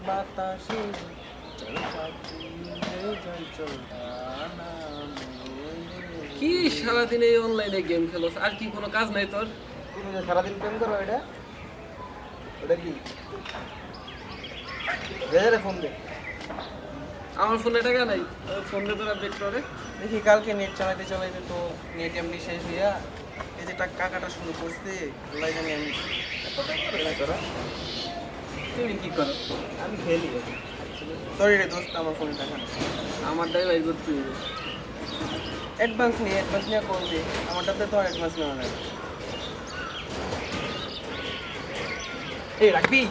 বাতাসে চল সাথী উড়ে যাই চল কি সারাদিন এই অনলাইনে গেম খেলোস, আর কি কোনো কাজ নাই তোর? তুমি যে সারাদিন প্রেম করো, এটা ওটা কি রে ফোন দে। আমার ফোনে টাকা নাই, ফোন দে তোরা বেক করে। দেখি কালকে নেট চালাইতে চালাইতে তো নেট এমনি শেষ হইয়া এই যে টাকা কাটা শুরু করছে, আল্লাহ জানি আমি এত টাকা করে না করা। তুমি কি করো? আমি খেলি। সরি রে দোস্ত, আমার ফোনে টাকা নেই। আমার ডাই ভাই করতে হবে। অ্যাডভান্স নিয়ে করবে, আমারটাতে তো আর অ্যাডভান্স নেওয়া যায় না। এই রাখবি?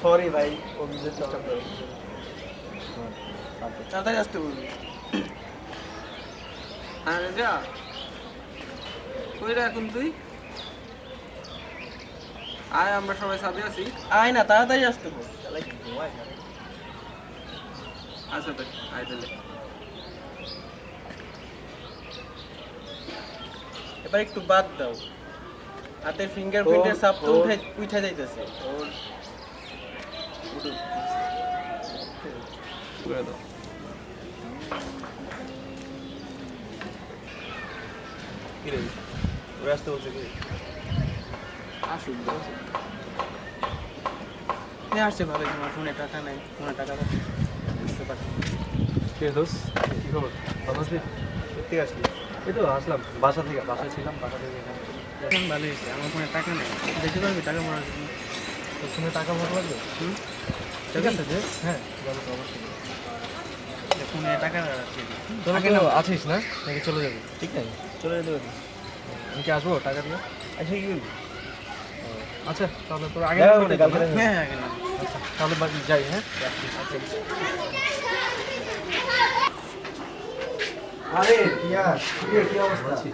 সরি ভাই, অভিযোগ চেষ্টা করো। তাড়াতাড়ি আসতে বলবি। আরে যা, কই রে এখন তুই? আয়, আমরা সবাই সাথে আছি। আয় না, তাড়াতাড়ি আসতে বল। আচ্ছা তাই আয় তাহলে। এবার একটু বাদ দাও, হাতের ফিঙ্গারপ্রিন্টের সাপ তো উঠে যাইতেছে। করে দাও। কি রে, ওরা আসতে বলছে কি? আসুন আসছে ভালো, তোমার ফোনে টাকা নাই, ফোনে টাকা বুঝতে পারছি। কে দোস্ত, কি খবর? ভালো আছিস? সত্যি আসলি? এই তো আসলাম বাসায় ছিলাম, বাসা থেকে এখানে। এখন ভালো হয়েছে, আমার ফোনে টাকা নেই, দেখতে পারবি টাকা মারার জন্য? তোর ফোনে টাকা ভোট লাগবে? ঠিক আছে যে, হ্যাঁ যাবো তো অবশ্যই। ফোনে টাকা রাখছি। তোরা তো আছিস না, নাকি চলে যাবি? ঠিক আছে, চলে যেতে পারি। আমি কি আসবো টাকা দিয়ে? আচ্ছা কি করবি? আচ্ছা তাহলে তোর আগে হ্যাঁ বলে দাও, হ্যাঁ? হ্যাঁ আগে না। আচ্ছা তাহলে বাকি যাই, হ্যাঁ? আরে ইয়ার কি অবস্থা? আছি।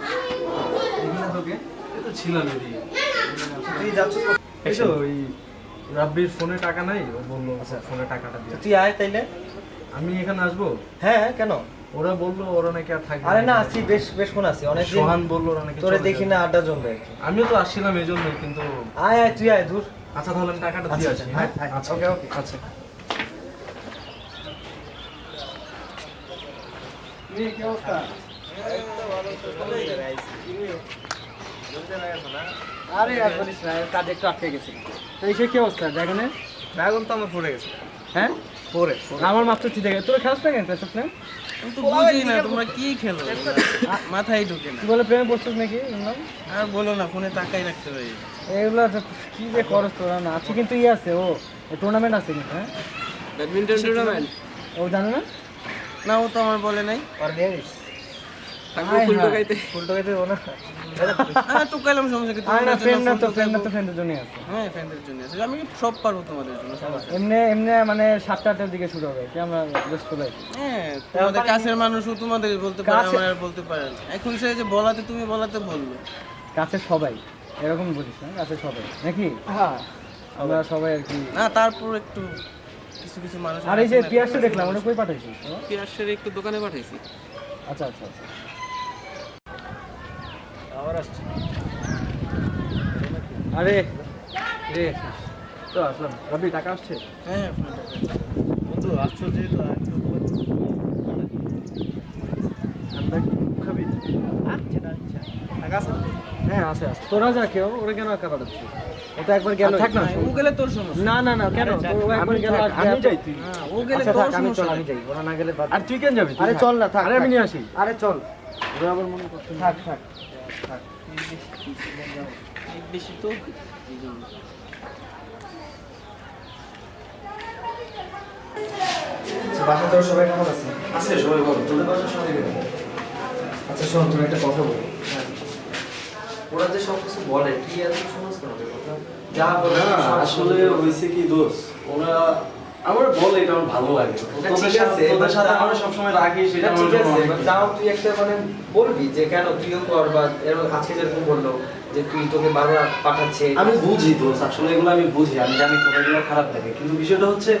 দেখি না তোকে? এই তো ছিলাম এদিকে। তুই যাচ্ছ? এই তো ওই রাব্বির ফোনে টাকা নাই, ও বললো ফোনে টাকাটা দিয়ে। তুই আয় তাইলে। আমি এখানে আসবো? হ্যাঁ কেন? ওরা বললো ওরা নাকি আর থাকবে আরে না, আছি, বেশ বেশক্ষণ আছি, অনেক দিন সোহান বললো ওরা নাকি তোরে চলে দেখি যাবে। না, আড্ডা জমবে আর কি। আমিও তো আসছিলাম এই জন্যই, কিন্তু আয় আয়, তুই আয়, দূর। আচ্ছা তাহলে আমি টাকাটা দিয়ে আসি, আচ্ছা, হ্যাঁ? হ্যাঁ, আচ্ছা ওকে, ওকে। আচ্ছা। কি অবস্থা? আরে আর বলিস না, কাজে একটু আটকে গেছিল। তো এই সে কি অবস্থা ড্রাগনের? ড্রাগন তো আমার পড়ে গেছে। হ্যাঁ পড়ে আমার মাত্র ঠিক আছে, তোর খেলাস না কেন ক্লাস না? আমি তো বুঝি না তোমরা কি খেলো, মাথায় ঢুকে না। তুই বলে প্রেমে পড়ছিস নাকি শুনলাম? আর বলো না, ফোনে টাকাই রাখতে পারি। এগুলো কি যে করস তোরা না, আছে কিন্তু ইয়ে আছে, ও টুর্নামেন্ট আছে কিন্তু, হ্যাঁ? ব্যাডমিন্টন টুর্নামেন্ট ও জানো না? না, ও তো আমার বলে নাই। আর দেখিস থাকবো ফুল টোকাইতে। ফুল টোকাইতে ও না। হ্যাঁ তো কাইলাম, সমস্যা কি? আরে না, ফ্রেন্ড না তো, ফ্রেন্ড ফ্রেন্ডের জন্যই আছে। হ্যাঁ, ফ্রেন্ডের জন্য আছে, আমি সব পারবো তোমাদের জন্য, সমস্যা নেই। এমনি এমনি মানে 7টা-8টার দিকে শুরু হবে কি, আমরা জাস্ট চলে আসি। হ্যাঁ, তোমাদের কাছের মানুষও তোমাদের বলতে পারে, কাছে- আমার আর বলতে পারে না। এখন সে যে বলাতে, তুমি বলাতে বললো। কাছে সবাই এরকম বলিস না, কাছে সবাই নাকি? হ্যাঁ, আমরা সবাই আর কি। না তারপর একটু কিছু কিছু মানুষ। আর এই যে পিয়াসটা দেখলাম, ওটা কই পাঠাইছিস? পিয়াসের একটু দোকানে পাঠাইছি। আচ্ছা আচ্ছা আচ্ছা। আবার আসছি। আরে রে তো আসলাম। রবি টাকা আসছে? হ্যাঁ, বন্ধু আসছো যেহেতু একটু ঠান্ডা খাবি? টাকা আছে? হ্যাঁ আছে আছে। তোরা যা কেউ, ওরা কেন একা পাঠাচ্ছিস? ও তো একবার গেল। থাক না, ও গেলে তোর সমস্যা। না না না, কেন? ও একবার গেল, আমি যাই, তুই হ্যাঁ, ও গেলে আচ্ছা তোর থাক, আমি চল, সমস্যা। আমি যাই, ওরা না গেলে বাদ। আর তুই কেন যাবি? তুই আরে থাক। চল না, থাক। আরে আমি থাক। নিয়ে আসি। আরে চল, ওরা আবার মনে করছে থাক থাক। বেশি তো এই জন্য। বাসা তোর সবাই কেমন আছে? আছে সবাই ভালো, তোদের বাসা সবাই ভালো। আচ্ছা শোন, তুমি একটা কথা বলো। ওরা যে সব কিছু বলে, কি এত সমাজ কেন ওদের কথা? যা বলে না আসলে হয়েছে কি দোষ, ওরা আমার বলে এটা আমার ভালো লাগে। এটা তোদের ঠিক সাথে আছে, তোদের সাথে but আমরা সবসময় রাখি, সেটা সেটা আমার ঠিক জন্য আছে, অনেক but কিছু। তাও তুই একটা মানে বলবি যে কেন তুইও কর, বা আজকে যেরকম বললো যে তুই তোকে বারবার পাঠাচ্ছে। আমি বুঝি দোষ, আসলে এগুলো আমি বুঝি, আমি জানি তোদের এগুলো খারাপ লাগে, কিন্তু বিষয়টা হচ্ছে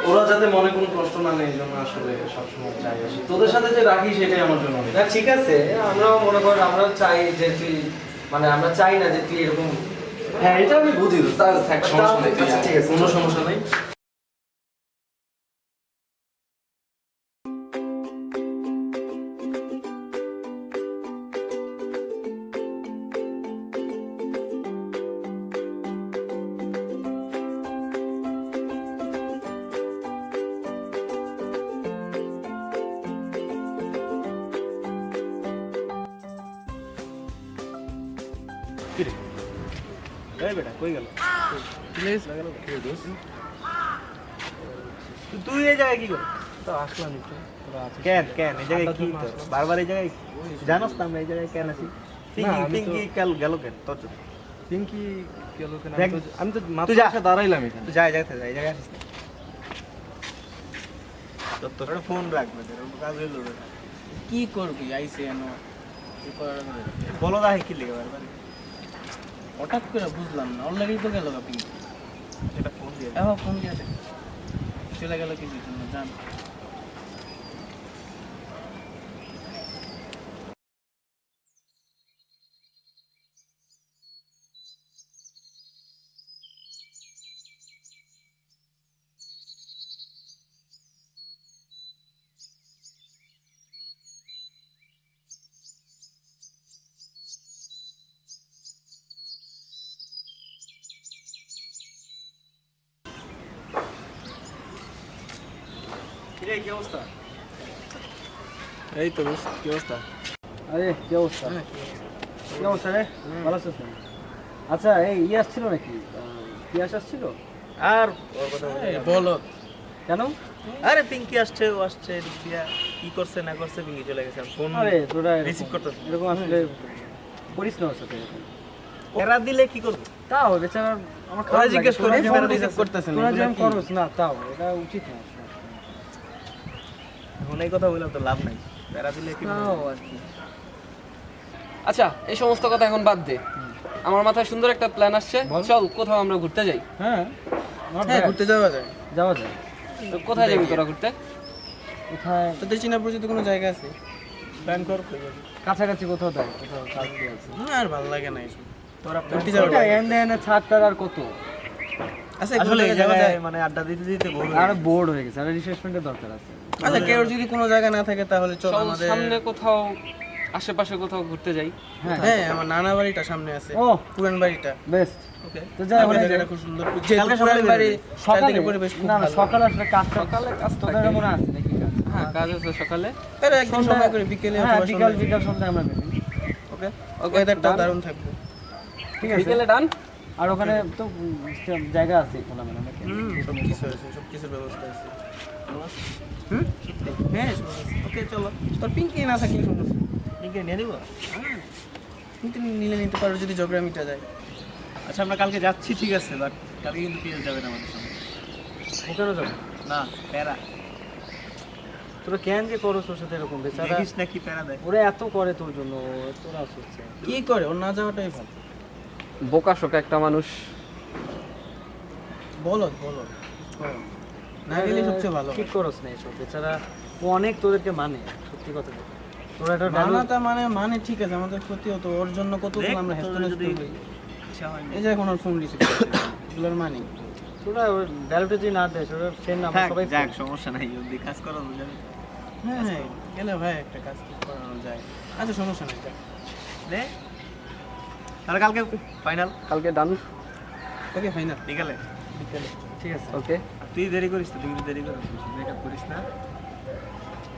ওরা যাতে মনে কোনো কষ্ট না নেয়, এই জন্য আসলে সবসময় চাই আসি। তোদের সাথে যে রাখি সেটাই আমার জন্য অনেক। না ঠিক আছে, আমরাও মনে কর, আমরাও চাই যে তুই, মানে আমরা চাই না যে তুই এরকম হ্যাঁ এটা আমি বুঝি তো, তার থাক সমস্যা নেই, আচ্ছা, ঠিক আছে। কোনো সমস্যা নেই। এই বেটা কই গেল? তুই এই জায়গায় কি কর? তো আসলাম একটু, তোরা আছিস? কেন কেন এই জায়গায় কি আড্ডার জন্য তোর? আসলাম। বারবার এই জায়গায় জানোস না আমরা এই জায়গায় কেন আছি? আমি তো- পিঙ্কি কাল গেল কেন তোর জন্য? পিঙ্কি গেল কেন? দেখ, আমি তো তুই মাত্র যা। এসে দাঁড়াইলাম এখানে। তুই যা এই জায়গায় যা, এই জায়গায় আসিস না। তোর একটা ফোন রাখবে তোর কাজ হইল না। কি করবি আইসে এনো কি করার হবে? বলো দাহি কি লিখে বারবার হঠাৎ করে বুঝলাম না অলরেডি তো গেল আপনি এটা ফোন দিয়ে দে। এখন ফোন দিয়েছে চলে গেল কিছু জন্য জান কিরে কি অবস্থা? এই তো বেশ, কি অবস্থা? আরে কি অবস্থা? কি অবস্থা রে? ভালো আছিস না? আচ্ছা এই আসছিল নাকি? পিয়াস আসছিল? আর ওর কথা বলি না। বলো কেন? আরে পিঙ্কি আসছে, ও আসছে এদিক দিয়া কি করছে না করছে পিঙ্কি চলে গেছে ফোন আরে তোরা রিসিভ করতেছ এরকম আসলে করিস না ওর সাথে এরকম। এরা দিলে কি করব? তাও বেচারা আমার ওরা খারাপ লাগে। জিজ্ঞেস করে তোরা ফোন যেমন- রিসিভ করতেছে না তোরা এগুলা যেমন কি? করস না তাও এটা উচিত না। এখন এই কথা বললাম তো লাভ নাই। এরা দিলে কি তাও আর কি। আচ্ছা এই সমস্ত কথা এখন বাদ দে, আমার মাথায় সুন্দর একটা প্ল্যান আসছে, চল কোথাও আমরা ঘুরতে যাই। হ্যাঁ not হ্যাঁ bad. ঘুরতে যাওয়া যায় যাওয়া যায়। তো কোথায় যাবি তোরা ঘুরতে? কোথায়? তোদের চিনা পরিচিত কোনো জায়গা আছে প্ল্যান কর কই যাবি? কাছাকাছি কোথাও দেয়, কোথাও কাছে আছে। না আর ভালো লাগে না এসব তোরা ঘুরতে যাওয়া ওটা এনে এনে ছাড়টার আর কত? আচ্ছা আসলে এই যাওয়া জায়গায় যায় মানে আড্ডা দিতে দিতে বল আর বোর্ড হয়ে গেছে, আর রিফ্রেশমেন্টের দরকার আছে। আচ্ছা কেউ যদি কোনো জায়গা না থাকে তাহলে চল চল আমাদের সামনে কোথাও, আশেপাশে কোথাও ঘুরতে যাই। হ্যাঁ হ্যাঁ আমার নানা বাড়িটা সামনে আছে ও পুরান বাড়িটা বেস্ট। ওকে তো যাই ওই ওখানে জায়গাটা যাই। খুব সুন্দর কালকে যেহেতু সকালে পুরান বাড়ি সকালে চারদিকে পরিবেশ খুব না না ভালো সকালে আসলে কাজ সকালে কাজ তোদের থাকে। মনে আছে নাকি কাজ? হ্যাঁ কাজ আছে সকালে। তাহলে একদিন সময় করে বিকেলে হ্যাঁ অথবা বিকাল সন্ধ্যায়। বিকাল সন্ধ্যায় আমরা বেরোই। ওকে ওকে, ওয়েদারটাও done। দারুণ থাকবে ঠিক আছে। বিকেলে ডান। আর ওখানে তো জায়গা আছে খোলামেলা নাকি? সব কিছু আছে সব কিছুর ব্যবস্থা আছে হুম হ্যাঁ ওকে চলো তোর পিঙ্কি না থাকলে সমস্যা লিখে নিয়ে নিব। কিন্তু নিলে নিতে পারো যদি ঝগড়া মিটা যায় আচ্ছা আমরা কালকে যাচ্ছি ঠিক আছে, বাট কালকে কিন্তু পিএস যাবে না আমাদের সঙ্গে। ওখানেও যাবো। না প্যারা তোরা কেন যে করো তোর সাথে এরকম বেচারা? দেখিস না কি প্যারা দেয়। ওরা এত করে তোর জন্য, তোরা হচ্ছে কি করে ওর না যাওয়াটাই ভালো বোকা শোকা একটা মানুষ। বলো বলো না গেলে সবচেয়ে ভালো ঠিক করস না এসব বেচারা। ও অনেক তোদেরকে মানে, সত্যি কথা বলতে। তোরা এটা মানাটা মানে ঠিক আছে আমাদের ক্ষতি হতো ওর জন্য কত দেখ, আমরা তোর হেস্ত যদি করি ইচ্ছা হয় না। এই যে এখন ওর ফোন রিসিভ এগুলোর মানে তোরা ওর ভ্যালুটা যদি না দেয় ওরা ফ্রেন্ড না থাক, সবাই যাক সমস্যা নাই, যদি কাজ করো বুঝাবি। হ্যাঁ হ্যাঁ গেলে ভাই একটা কাজ ঠিক করানো যায় আচ্ছা সমস্যা নেই যাক। দে তাহলে কালকে ফাইনাল কালকে ডান। ওকে ফাইনাল বিকালে। ঠিক আছে। ওকে তুই দেরি করিস তো, তুই দেরি করিস, মেকআপ করিস না।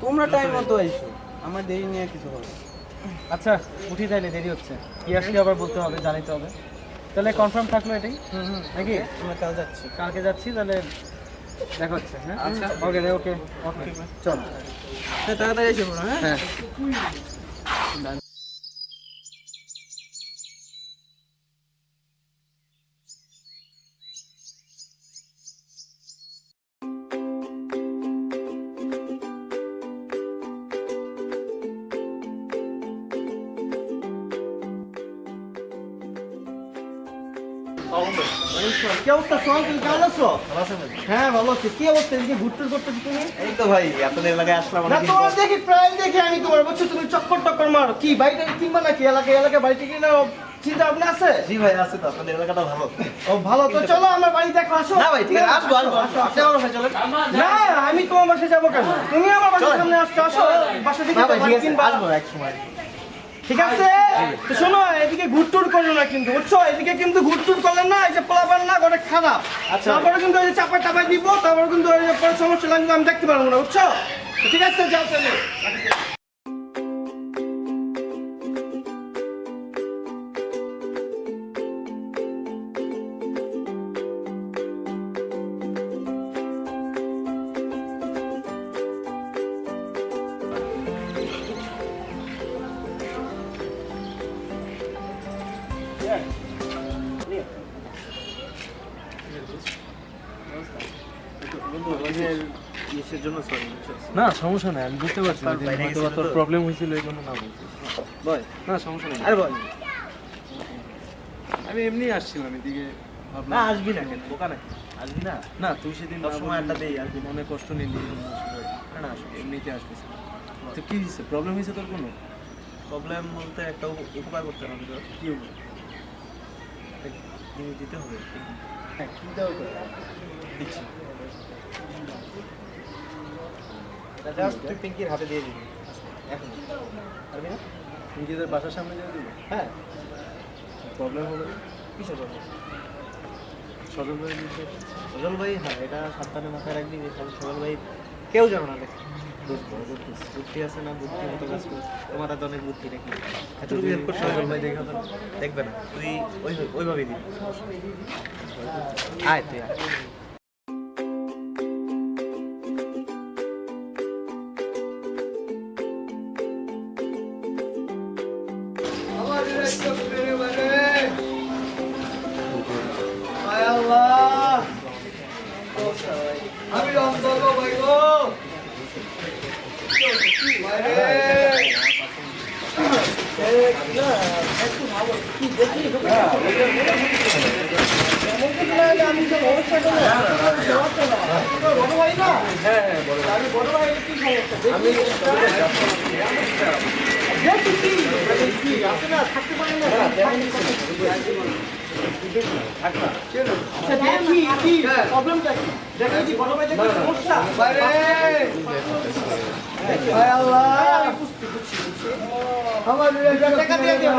তোমরা টাইম মতো এসো আমার দেরি নিয়ে কিছু হবে না। আচ্ছা উঠি তাইলে, দেরি হচ্ছে। কি আসলে আবার বলতে হবে, জানাইতে হবে। তাহলে কনফার্ম থাকলো এটাই নাকি? আমরা কাল যাচ্ছি কালকে যাচ্ছি, তাহলে দেখা হচ্ছে। হ্যাঁ আচ্ছা। ওকে ওকে ওকে চল। হ্যাঁ তাড়াতাড়ি এসে পড়ো হ্যাঁ হ্যাঁ কি অবস্থা সোহান, তুমি কেমন আছো? হ্যাঁ ভালো আছি কি অবস্থা এদিকে ঘুরতে করতেছি তুমি এই তো ভাই, আপনাদের এলাকায় আসলাম না অনেকদিন তোমার পর। দেখি প্রায় দেখি আমি তোমার বলছো তুমি চক্কর টক্কর মারো কি বাড়িটা কিনবা নাকি এলাকায় বাড়িটা কিনা চিন্তা ভাবনা আছে? জি ভাই আছে তো, আপনাদের এলাকাটা ভালো। ও ভালো, তো চলো আমার বাড়িতে একবার আসো। না ভাই ঠিক আছে, আসবো আসবো আসবো। আপনি আমার বাসায় চলেন। না, আমি তোমার বাসায় যাবো কেন? তুমি আমার বাসার সামনে আসছো, আসো বাসা থেকে না ভাই ঠিক আছে, কিনবা। আসবো এক সময়। ঠিক আছে, তো শোনো, এদিকে ঘুরটুর করো না কিন্তু, বুঝছো? এদিকে কিন্তু ঘুরটুর করলে না, এই যে পোলাপান না ওটা খারাপ। আচ্ছা। তারপরে কিন্তু ওই যে চাপা টাপা দিব, তারপরে কিন্তু ওই যে পরে সমস্যা লাগবে, আমি দেখতে পারবো না, বুঝছো? তো ঠিক আছে, যাও তাহলে। ইসের জন্য সরি। না সমস্যা নাই, আমি বুঝতে পারছি আপনার বাইরে হয়তো গেছিল তোর তো। প্রবলেম হয়েছিল এই জন্য না বলছিস। বয়, না সমস্যা নেই, আরে বয়। আমি এমনি আসছিলাম এদিকে, না ভাবলাম আসবি না কেন, বোকা নাকি? আসবি না? না তুই সেদিন সব সময় আড্ডা দেই আর কি। মনে কষ্ট নিলি না না আসবি। এমনিতে আসতেছি। তো কি হয়েছে, প্রবলেম হয়েছে তোর কোনো? প্রবলেম বলতে একটা উপকার করতে হবে তো। কি হবে? জিনিস দিতে হবে। হ্যাঁ কি দাও তো দিচ্ছি। জাস্ট তুই পিঙ্কির হাতে দিয়ে দিবি এখন। পারবি না? নিজেদের বাসার সামনে যাবে দিবি, হ্যাঁ। প্রবলেম হবে না? কিসের প্রবলেম? সজল ভাই নিজে সজল ভাই, হ্যাঁ এটা সাবধানে মাথায় রাখবি যে সজল ভাই কেউ জানো না দেখ। বুদ্ধি আছে না, বুদ্ধি মতো কাজ করে। তোমার হাতে অনেক বুদ্ধি নাকি? এতটুকু হেল্প করতে সজল ভাই দেখা তো দেখবে না, তুই ওইভাবেই দিবি। আয় তুই আয়। আমি অন্তর ভাই গো, আমি তো অবস্থা বড় ভাই না। আমি বড় ভাই, কি সমস্যা? কি আছে না, থাকতে পারে না। আচ্ছা, দেখি কি প্রবলেমটা কি, দেখি কি বড় ভাই, দেখি সমস্যা। ভাই আল্লাহ, আমার টাকা দিয়ে দিও।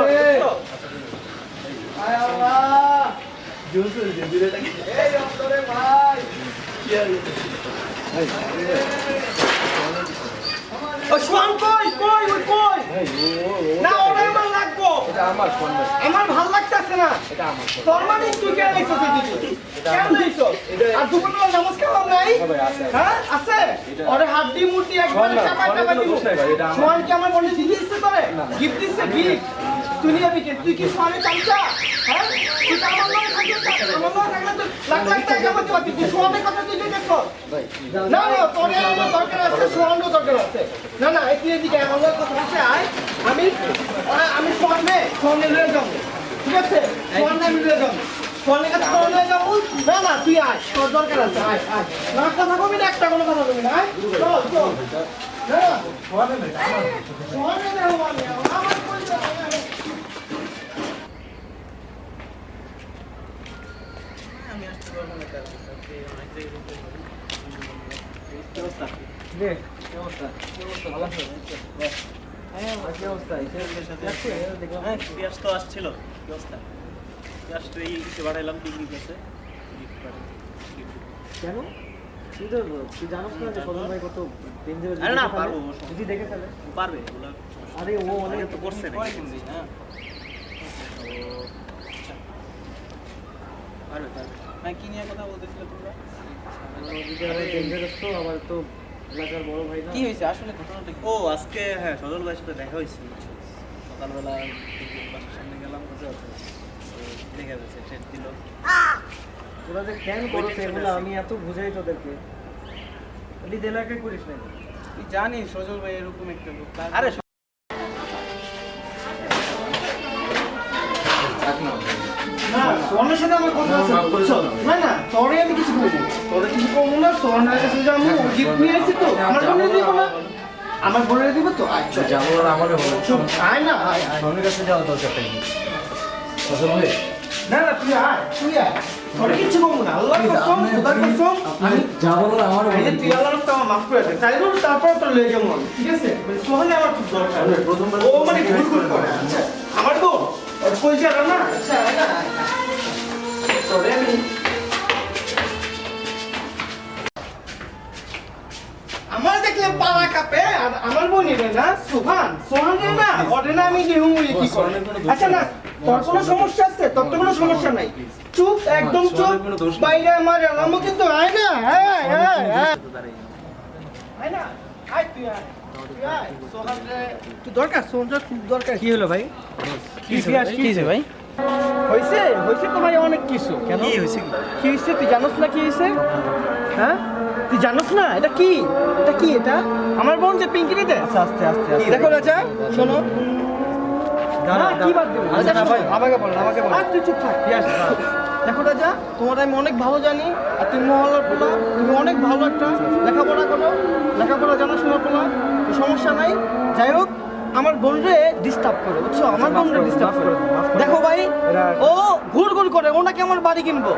ভাই আল্লাহ, এই অন্তরে ভাই, ও সোহান কই কই ওই কই? না ওটা আমার লাগবো, আমার ভাল লাগতেছে না। তোর মানে তুই কেন আইছস এদিকে? কেন আইছস? আর দুপুরবেলা নামাজ কালাম নাই? হ্যাঁ আছে। ওরে হাড্ডি মুড্ডি একবার চাপা চাপা দিব। সোহান কি আমার বন্ধু দিতে ইচ্ছে করে? গিফট দিচ্ছে, গিফট। তুই নিয়ে আবি কে? তুই কি সোহানের চামচা? হ্যাঁ, তুই তো আমার লগে থাকলে, আমার লগে থাকলে তো লাখ লাখ টাকা কামাতে পারতি। তুই সোহানের কথা তুই দেখছস? না না, তোরে আমার দরকার আছে, সোহানও দরকার আছে। না না, এদিকে আমার লগে কথা আছে, আয়। আমি সোহানে লয়ে যাবো, ঠিক আছে? সোহানে আমি লয়ে যাবো, সোহানের কাছে তোর লয়ে যাবো। না না, তুই আয়, তোর দরকার আছে, আয় আয়। না কথা কবি না, একটা কোনো কথা কবি না, আয় চল চল। না সোহানে যাবো আমি, আমার কই যাবো? আমি আসতে পারবো না কাজ, আজকে অনেক জায়গায় কি অবস্থা? ভালো আছো? হ্যাঁ, কি অবস্থা? ইসের সাথে আসছে, দেখলাম। হ্যাঁ, পিয়াস তো আসছিল। কি অবস্থা? পিয়াস তো এই ইসে বাড়াইলাম পিকনিক আছে। কেন? তুই জানোস না যে সদন ভাই কত ডেঞ্জারাস? আরে না, পারবো। যদি দেখে ফেলে? পারবে এগুলা। আরে ও অনেক তো করছে নাকি? হ্যাঁ। পারবে পারবে। হ্যাঁ, কি নিয়ে কথা বলতেছিলে তোমরা? ডেঞ্জারাস তো, আবার তো এলাকার বড় ভাই না। কি হয়েছে আসলে ঘটনাটা? ও আজকে হ্যাঁ সজল ভাইয়ের সাথে দেখা হয়েছে। সকালবেলা বাসার সামনে গেলাম, বুঝতে পারছো? দেখে যাচ্ছে ট্রেন দিল। তোরা যে কেন করছে এগুলো আমি এত বুঝাই তোদেরকে। তুই এলাকায় করিস না। তুই জানিস সজল ভাই এরকম একটা লোক। আরে না, সোহানের সাথে আমার কথা আছে, বুঝছো? না না, তোরে আমি কিছু বলবো, তোরে কিছু বলবো না। সোহানের কাছে যাবো, গিফট নিয়ে আসছি তো, আমার বোনের দিব না, আমার বোনের দিব তো। আচ্ছা যাবো আর আমারও হলো। চুপ, আয় না, আয় আয়। সোহানের কাছে যাওয়া দরকার নেই। ফসল ভাই না না তুই আয় তোরে কিচ্ছু বলবো না আল্লাহর কসম খোদার কসম আমি যা বলার আমার এই যে তুই আল্লাহর কসম আমার মাফ করে দে চাইলেও তারপর তোর লয়ে যাবো আমি, ঠিক আছে মানে সোহানে আমার খুব দরকার প্রথমবার ও মানে ভুল ভুল করে আচ্ছা আমার বোন ওর কই যারা না আচ্ছা আয় না তোরে আমি আমার দেখলে পাড়া কাঁপে আর আমার বোনই রে না সোহান রে না ওরে না আমি দেহু কি করে আচ্ছা না তোর কোনো সমস্যা আছে তোর তো কোনো সমস্যা নাই চুপ একদম চুপ বাইরে আমার আলামো কিন্তু আয় না আয় না আয় তুই আয় তুই আয় সোহান রে তুই দরকার সোহানটা খুব দরকার কি হলো ভাই? কি হইছে ভাই হইছে তো ভাই অনেক কিছু কেন কি হয়েছে কি হইছে তুই জানোস না কি হইছে হ্যাঁ তুই জানোস না এটা কি এটা আমার বোন যে পিঙ্কি রে দে আস্তে দেখো রাজা শোনো কি বাদ দেবো আচ্ছা, না ভাই, আমাকে বল আর তুই চুপ থাক দেখো রাজা তোমার আমি অনেক ভালো জানি আর তুমি মহল্লার পোলা তুমি অনেক ভালো একটা লেখাপড়া জানাশোনার পোলা তো সমস্যা নাই যাই হোক আমার বোনরে ডিস্টার্ব করে বুঝছো আমার বোনরে ডিস্টার্ব করে দেখো ভাই ও ঘুর করে ও নাকি আমার বাড়ি কিনবো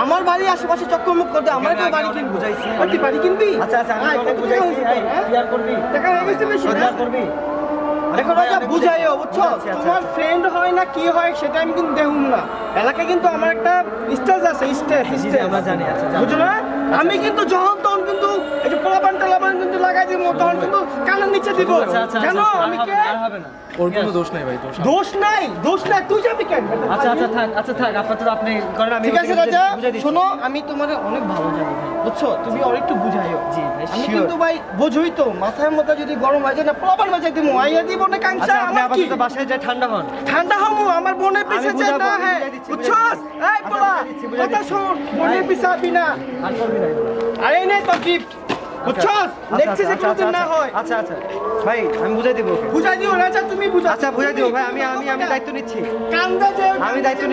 আমার বাড়ি আশেপাশে চক্করমুখ করতে আমার কেউ বাড়ি কিনবো বুঝাইছি। তুই বাড়ি কিনবি আচ্ছা আমি আয়, তোকে কত বুঝাইছি টাকা হয়েছে? হ্যাঁ? ক্লিয়ার করবি টাকা হয়ে গেছে বেশি না? ক্লিয়ার করবি দেখো রাজা বুঝাইও বুঝছো আচ্ছা, আচ্ছা, তোমার ফ্রেন্ড হয় না কি হয় সেটা আমি কিন্তু দেখুন না এলাকায় কিন্তু আমার একটা স্টেজ আছে স্টেজ আমরা জানি আচ্ছা বুঝছো না আমি কিন্তু যখন তখন কিন্তু এই যে পোলাপান টালাপান কিন্তু লাগাই দিব তখন কিন্তু কানের নিচে দিব জানো আমি কে হবে না ওর কোনো দোষ নাই ভাই দোষ নাই তুই যাবি কেন আচ্ছা থাক আপাতত আপনি করেন আমি ঠিক আছে রাজা বুঝাই দিচ্ছি। শোনো আমি তোমারে অনেক ভালো জানি ভাই বুঝছো তুমি আর একটু বুঝাইও জি ভাই, আমি sure. কিন্তু ভাই বুঝুই তো মাথায় মতো যদি গরম হয় না পোলাপান বাজাই দিব আইয়া দিব না কাংসা আচ্ছা আপনি আমার কি আপাতত বাসায় যাই ঠান্ডা হন ঠান্ডা হমু আমার বোনের পিছে যে বুঝাবো, না হ্যাঁ বুঝাই দিচ্ছি, বুঝছস এই পোলা বুঝাই কথা দিচ্ছি। শোন বোনের পিছে আবি না আর করবি না এগুলো। আরে নেই তো গিফট বুঝছস নেক্সট যে কোনোদিন না হয় আচ্ছা ভাই আমি বুঝাই দিব ওকে। বুঝাই দিও রাজা তুমি বুঝা আচ্ছা বুঝাই দিব ভাই আমি দায়িত্ব নিচ্ছি কান্দা যে আমি দায়িত্ব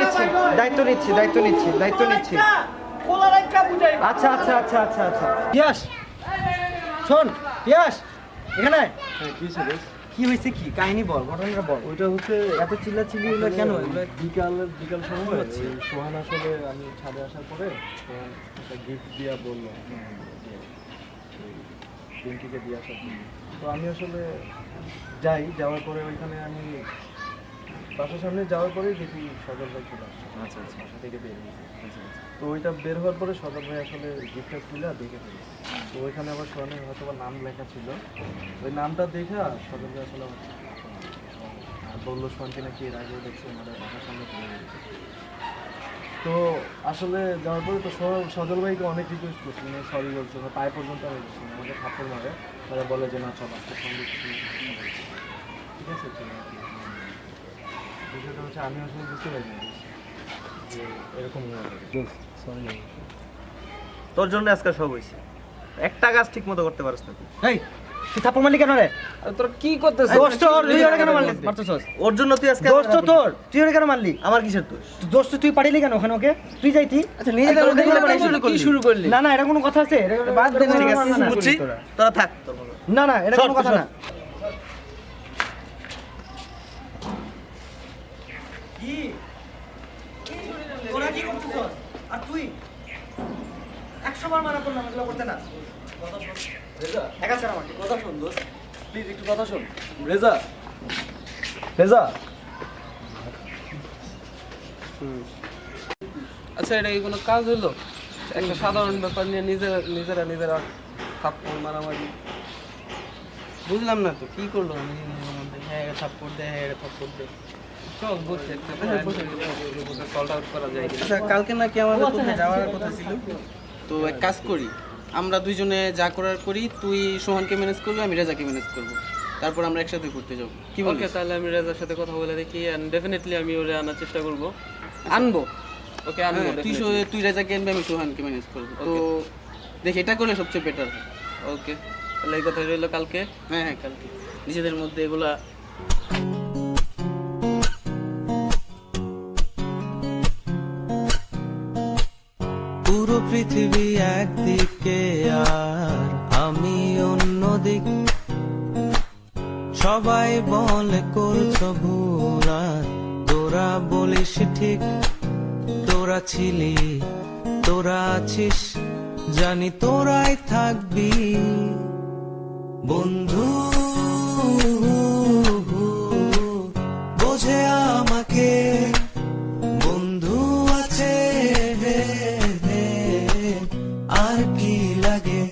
নিচ্ছি পোলা রাখা বুঝাই আচ্ছা ইয়াস শোন ইয়াস এখানে কি হয়েছে কি কাহিনী বল ঘটনাটা বল ওইটা হচ্ছে এত চিল্লাচিল্লি হলো কেন এগুলো বিকাল সময় সোহান আসলে আমি ছাদে আসার পরে সোহান একটা গিফট দিয়া বললো পিঙ্কিকে দিয়ে আসার জন্য তো আমি আসলে যাওয়ার পরে ওইখানে আমি বাসার সামনে যাওয়ার পরেই দেখি সজল ভাই চলে আসছে বাসা থেকে বের হয়েছে তো ওইটা বের হওয়ার পরে সজল ভাই আসলে গিফটটা খুলে দেখে ফেলেছে তো ওইখানে আবার সোহানের হয়তো বা নাম লেখা ছিল ওই নামটা দেখে সজল ভাই আসলে আমার আর বললো সোহানকে নাকি এর আগেও দেখছে আমাদের বাসার সামনে চলে গেছে তো আসলে যাওয়ার পরে তো সজল ভাইকে অনেক রিকোয়েস্ট করছি মানে সরি বলছে পায়ে পর্যন্ত আমি বলছি আমাকে থাপ্পড় মারে তারা বলে যে না চল আজকে সঙ্গে ঠিক আছে বিষয়টা হচ্ছে আমি আসলে বুঝতে পারি না যে এরকম সরি তোর জন্য আজকে সব হয়েছে একটা কাজ ঠিক মতো করতে পারিস না তুই এই তুই থাপ্পড় মারলি কেন রে তোর কি করতেছিস দোষ তো ওর, তুই ওরে কেন মারলি মারতেছস ওর জন্য তুই আজকে দোষ তো তোর তুই ওরে কেন মারলি আমার কিসের দোষ দোষ তো তুই পাঠাইলি কেন ওখানে ওকে তুই যাইতি আচ্ছা নিজেদের মধ্যে কি শুরু করলি না এটা কোনো কথা আছে বাদ দে, ঠিক আছে না, না, বুঝছি তোরা থাক না এটা কোনো কথা না তোরা কি করতেছস আর তুই 100 বার মানা করলাম এগুলো করতে না একা ছাড়া আমাকে কথা শোন দোস্ত প্লিজ একটু কথা শোন রেজা আচ্ছা এটা কি কোনো কাজ হলো একটা সাধারণ ব্যাপার নিয়ে নিজেরা থাপ্পড় মারামারি বুঝলাম না তো কি করলো আমি হ্যাঁ সাপোর্ট দে চল বসে একটা সল্ট আউট করা যায় কিনা। আচ্ছা কালকে নাকি আমাদের কোথায় যাওয়ার কথা ছিল তো এক কাজ করি আমরা দুইজনে যা করার করি তুই সোহানকে ম্যানেজ করবি আমি রেজাকে ম্যানেজ করবো তারপর আমরা একসাথে ঘুরতে যাবো কি বলিস ওকে তাহলে আমি রেজার সাথে কথা বলে দেখি এন্ড ডেফিনেটলি আমি ওরে আনার চেষ্টা করব আনবো ওকে আনবো হ্যাঁ, তুই রেজাকে আনবি আমি সোহানকে ম্যানেজ করবো তো দেখি এটা করলে সবচেয়ে বেটার হয় ওকে তাহলে এই কথা রইলো কালকে হ্যাঁ কালকে নিজেদের মধ্যে এগুলা পুরো পৃথিবী একদিকে আর আমি অন্যদিক সবাই বলে করছো ভুল আর তোরা বলিস ঠিক, তোরা ছিলি, তোরা আছিস, জানি তোরাই থাকবি বন্ধু। বোঝে আমাকে বন্ধু আছে, আর কি লাগে।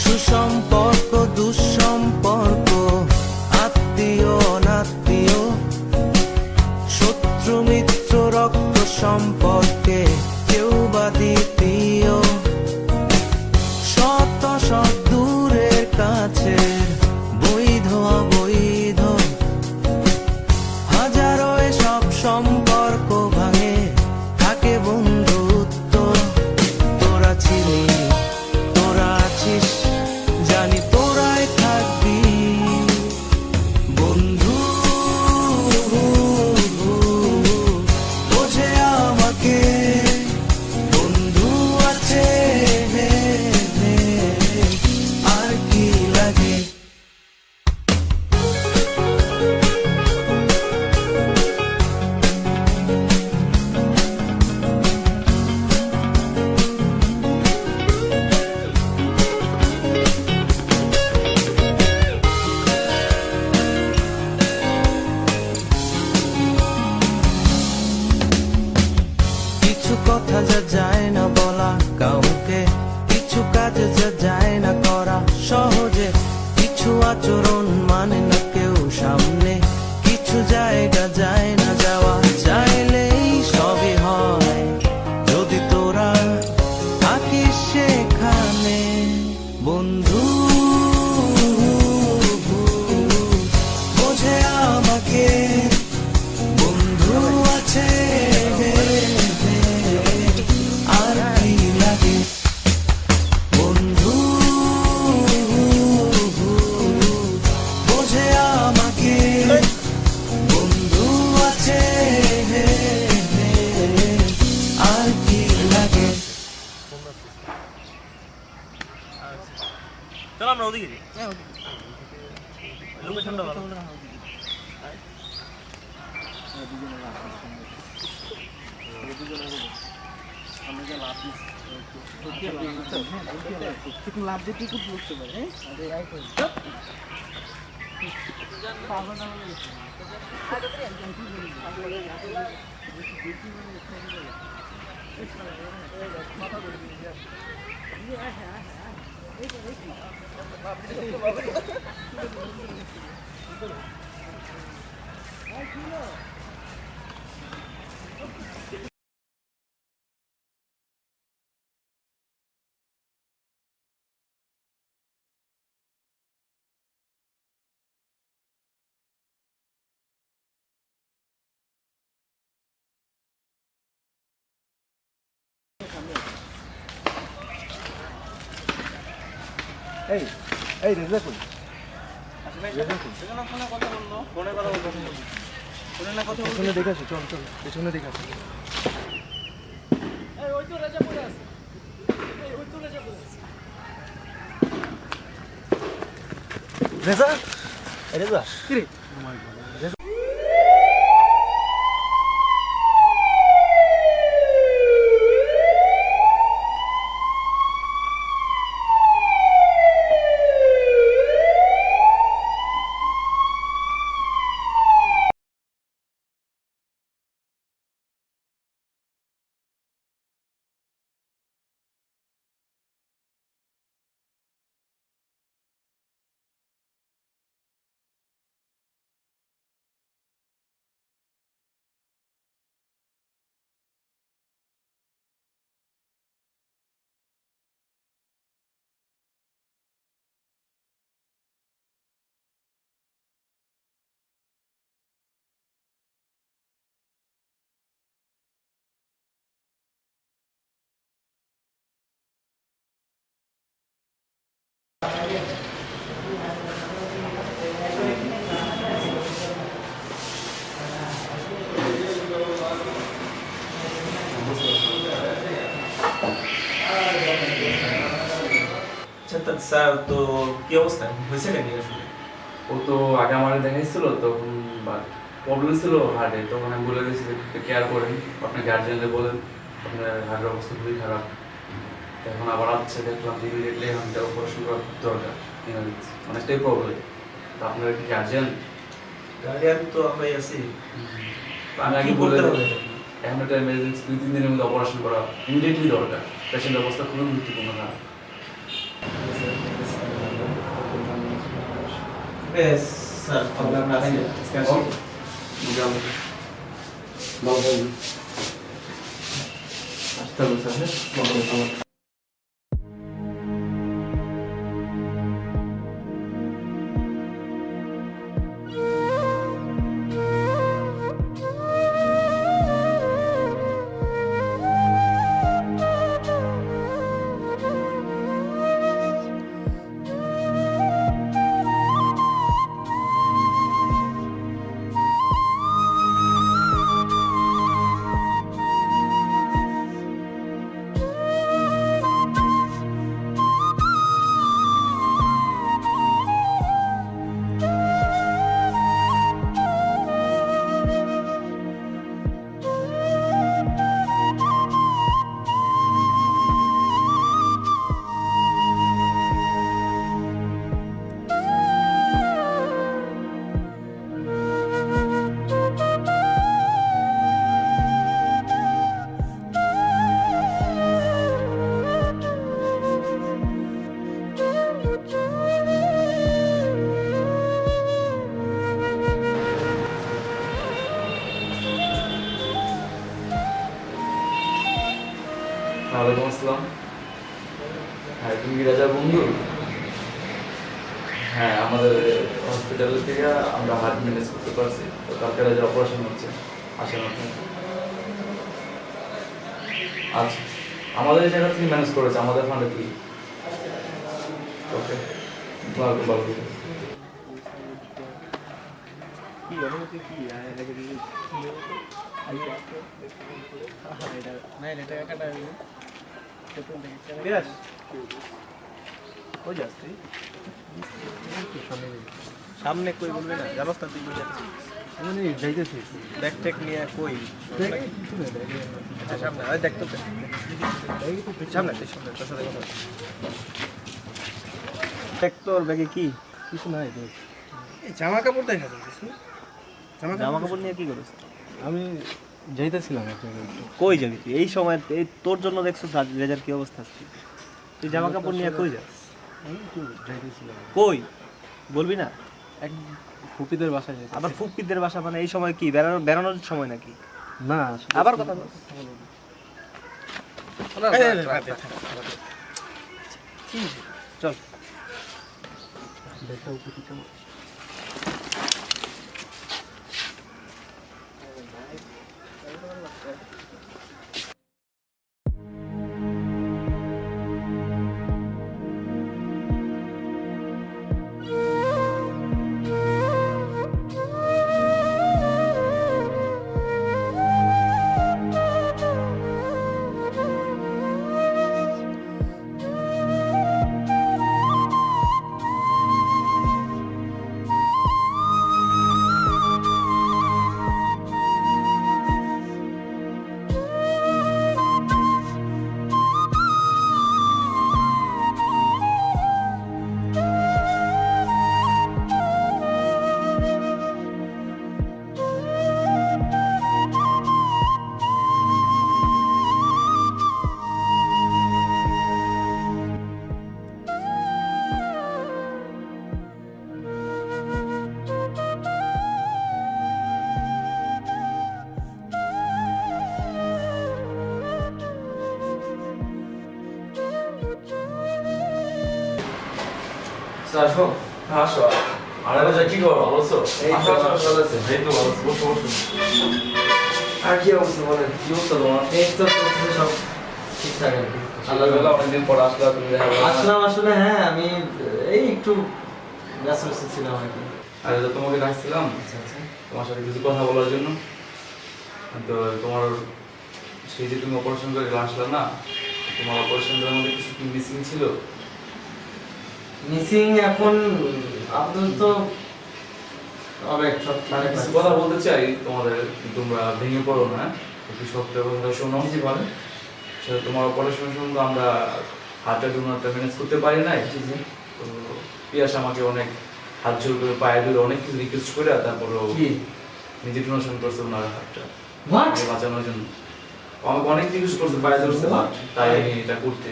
সুসম্পর্ক দুঃসম্পর্ক, আত্মীয় অনাত্মীয়, শত্রু মিত্র রক্ত সম্পর্কে কেউ বা দ্বিতীয়, শত শত দূরের কাছে, বৈধ অবৈধ, হাজারো সব সম্পর্ক ভাঙে, থাকে বন্ধুত্ব। তোরা ছিলি, তোরা আছিস, জানি তোরাই থাকবি বন্ধু। বোঝে আমাকে বন্ধু আছে, আর কি লাগে। কিছু কথা যা যায় না বলা কাউকে, কিছু কাজ যা যায় না করা সহজে, কিছু আচরণ মানে না কেউ সামনে, কিছু জায়গা যায় না যাওয়া, চাইলেই সবই হয় যদি তোরা থাকিস সেখানে বন্ধু। বোঝে আমাকে বন্ধু আছে, আর কি লাগে বন্ধু। বোঝে আমাকে বন্ধু আছে, আর কি লাগে। চল আমরা ওদিকে যাই। লোকেশনটা ভালো। লাভ দিয়ে টিকিট বুঝতে পারে। এই এই রেজা কই? পেছনে দেখে আসি, চল চল পেছনে দেখে আসি। রেজা, রেজা কি রে? আচ্ছা তা স্যার তো কি অবস্থা হয়েছে নাকি আসলে? ও তো আগে আমার দেখাইছিল তখন প্রবলেম ছিল হার্টে, তখন আমি বলে দিয়েছি কেয়ার করেন, আপনার গার্জিয়ানদের বলেন আপনার হার্টের অবস্থা খুবই খারাপ। এখন আবার আসছে, দেখলাম যে ইমিডিয়েটলি এখন অপারেশন করা দরকার, অনেকটাই প্রবলেম। তো আপনার কি গার্জিয়ান? গার্ডিয়ান তো আমরাই আছি। আমি আগে বলে এখন একটা এমার্জেন্সি 2-3 দিনের মধ্যে অপারেশন করা ইমিডিয়েটলি দরকার, পেশেন্টের অবস্থা খুবই গুরুত্বপূর্ণ না। বেশ স্যার আমরা আছি আজকে আসি। আসতে হবে স্যার। ওয়ালাইকুম আসসালাম। হ্যাঁ, তুমি কি রাজার বন্ধু? হ্যাঁ, আমাদের হসপিটাল থেকে আমরা হার্ট ম্যানেজ করতে পারছি, তো কালকে রাজার অপারেশন হচ্ছে, আসেন আপনি। আচ্ছা, আমাদের এই জায়গা থেকে ম্যানেজ করেছে, আমাদের ফান্ডে কি? ওকে, ভালো ভালো। বিরাজ কই যাস তুই? সামনে কই বলবি না, ব্যবস্থা তুই কই যাচ্ছিস? আমি যাইতেছি। ব্যাগ ট্যাগ নিয়ে কই? আচ্ছা সামনে আয়, দেখ তো সামনে তোর সাথে কথা বল। দেখ তোর ব্যাগে কি? কিছু নাই দেখ। এই জামা কাপড় দেখা যাচ্ছে। জামা কাপড় নিয়ে কি করিস? আমি যাইতেছিলাম এক জায়গায়। কই যাবি তুই এই সময়? এই তোর জন্য দেখছো রেজার কি অবস্থা আছে? তুই জামা কাপড় নিয়ে কই যাস? আমি একটু যাইতেছিলাম। কই বলবি না? এক ফুপিদের বাসায় যাইতে। আবার ফুপিদের বাসা মানে এই সময় কি বেড়ানোর সময় নাকি? না আবার কথা বল। চল দেখা উপস্থিত কেমন? আসো আসো। আরে বাজা কি খবর, ভালো আছো? এই তো ভালো আছে। এই তো ভালো আছি, বসো বসো। আর কি অবস্থা বলেন? কি অবস্থা তোমার? এই তো চলতেছে সব ঠিকঠাক আর কি। আল্লাহবেলা অনেকদিন পর আসলা, তুমি দেখা করো না। আসলাম আসলে, হ্যাঁ আমি এই একটু ব্যস্ত ছিলাম আর কি। আর তোমাকে ডাকছিলাম তোমার সাথে কিছু কথা বলার জন্য। তো তোমার সেই যে তুমি অপারেশন করে আসলে না, তোমার অপারেশনের মধ্যে কিছু কি মিসিং ছিল, মিসিং এখন আপাতত অনেক সব কিছু কথা বলতে চাই তোমাদের, তোমরা ভেঙে পড়ো না, একটু সত্য কথা শোনো। জি বলেন। সেটা তোমার অপারেশন শুনবো, আমরা হার্টের ডোনারটা ম্যানেজ করতে পারি নাই। তো পিয়াস আমাকে অনেক হাত জোর করে পায়ে ধরে অনেক কিছু রিকোয়েস্ট করে তারপরও নিজে ডোনেশন করছে ওনার হাতটা আমাকে বাঁচানোর জন্য। আমাকে অনেক রিকোয়েস্ট করছে, পায়ে ধরছে, তাই আমি এটা করতে।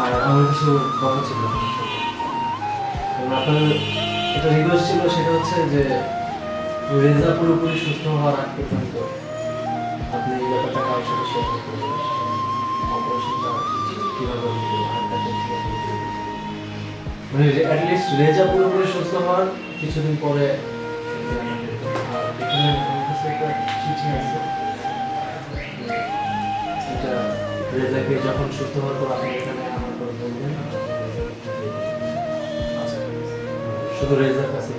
আর আমার কিছু কথা ছিল আপনার, একটা রিকোয়েস্ট ছিল, সেটা হচ্ছে যে রেজা পুরোপুরি সুস্থ হওয়ার আগ পর্যন্ত আপনি এই ব্যাপারটা কারোর সাথে শেয়ার করতে পারবেন। অপারেশনটা কীভাবে হলো, হাতটাকে কীভাবে হলো, মানে অ্যাটলিস্ট রেজা পুরোপুরি সুস্থ হওয়ার কিছুদিন পরে। আর এখানে আমার কাছে একটা চিঠি আছে, এটা রেজাকে যখন সুস্থ হওয়ার পর আপনি এখানে আমার পর বলবেন, শুধু রেজার কাছে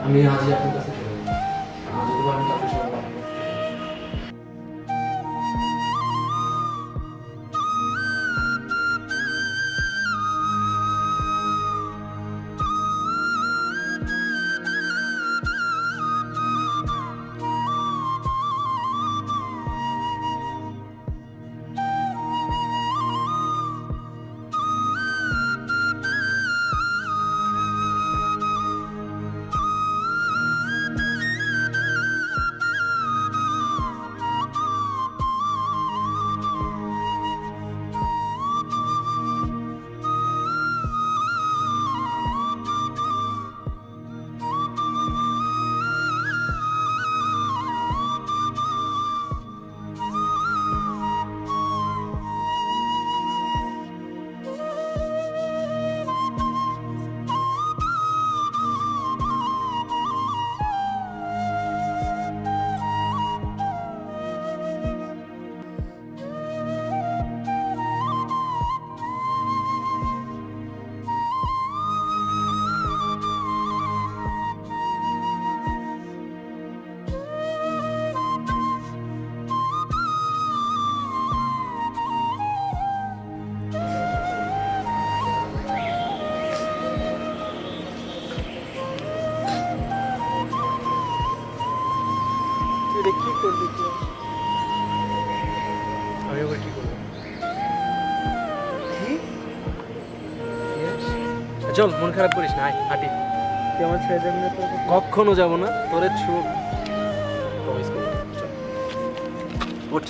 আমি আজই আপনার কাছে চলে যাবো। আজ যদি আমি কাউকে সবাই কি করবি তুই? আমি ওকে কি করবো? চল, মন খারাপ করিস না, হাঁটি। তুই আমার ছেড়ে যাবি না তো? কখনো যাবো না, তোরে ছুট। প্রমিস করি। চল, উঠ।